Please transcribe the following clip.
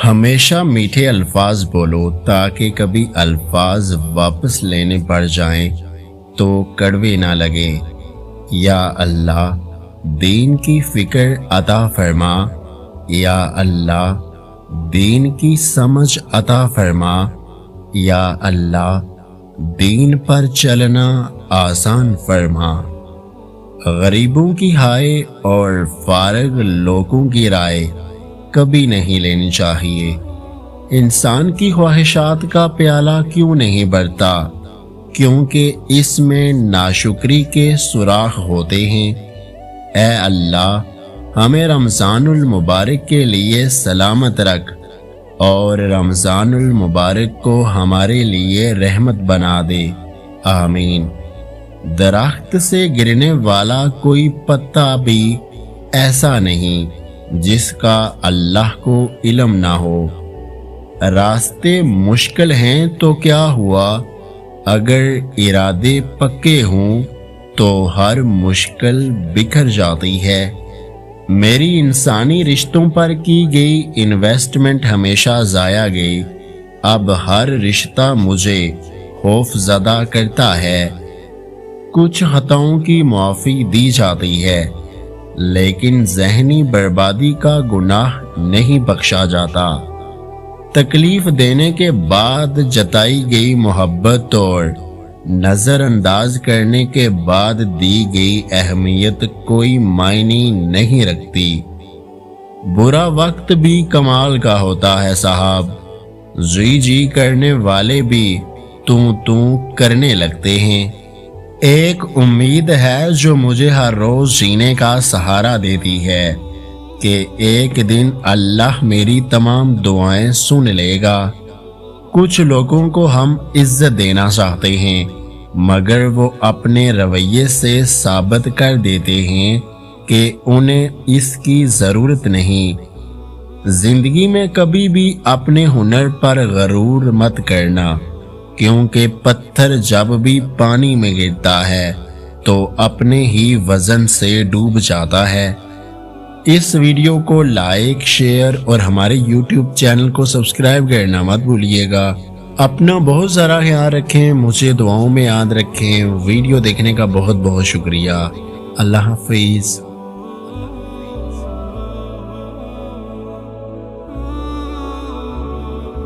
ہمیشہ میٹھے الفاظ بولو تاکہ کبھی الفاظ واپس لینے پڑ جائیں تو کڑوے نہ لگے۔ یا اللہ دین کی فکر عطا فرما، یا اللہ دین کی سمجھ عطا فرما، یا اللہ دین پر چلنا آسان فرما۔ غریبوں کی ہائے اور فارغ لوگوں کی رائے کبھی نہیں لینی چاہیے۔ انسان کی خواہشات کا پیالہ کیوں نہیں بھرتا؟ کیونکہ اس میں ناشکری کے سوراخ ہوتے ہیں۔ اے اللہ ہمیں رمضان المبارک کے لیے سلامت رکھ اور رمضان المبارک کو ہمارے لیے رحمت بنا دے، آمین۔ درخت سے گرنے والا کوئی پتا بھی ایسا نہیں جس کا اللہ کو علم نہ ہو۔ راستے مشکل ہیں تو کیا ہوا، اگر ارادے پکے ہوں تو ہر مشکل بکھر جاتی ہے۔ میری انسانی رشتوں پر کی گئی انویسٹمنٹ ہمیشہ ضائع گئی۔ اب ہر رشتہ مجھے خوف زدہ کرتا ہے۔ کچھ خطاؤں کی معافی دی جاتی ہے لیکن ذہنی بربادی کا گناہ نہیں بخشا جاتا۔ تکلیف دینے کے بعد جتائی گئی محبت اور نظر انداز کرنے کے بعد دی گئی اہمیت کوئی معنی نہیں رکھتی۔ برا وقت بھی کمال کا ہوتا ہے صاحب، جی کرنے والے بھی تو کرنے لگتے ہیں۔ ایک امید ہے جو مجھے ہر روز جینے کا سہارا دیتی ہے کہ ایک دن اللہ میری تمام دعائیں سن لے گا۔ کچھ لوگوں کو ہم عزت دینا چاہتے ہیں مگر وہ اپنے رویے سے ثابت کر دیتے ہیں کہ انہیں اس کی ضرورت نہیں۔ زندگی میں کبھی بھی اپنے ہنر پر غرور مت کرنا، کیونکہ پتھر جب بھی پانی میں گرتا ہے تو اپنے ہی وزن سے ڈوب جاتا ہے۔ اس ویڈیو کو لائک، شیئر اور ہمارے یوٹیوب چینل کو سبسکرائب کرنا مت بھولیے گا۔ اپنا بہت سارا خیال رکھیں، مجھے دعاؤں میں یاد رکھیں۔ ویڈیو دیکھنے کا بہت بہت شکریہ۔ اللہ حافظ۔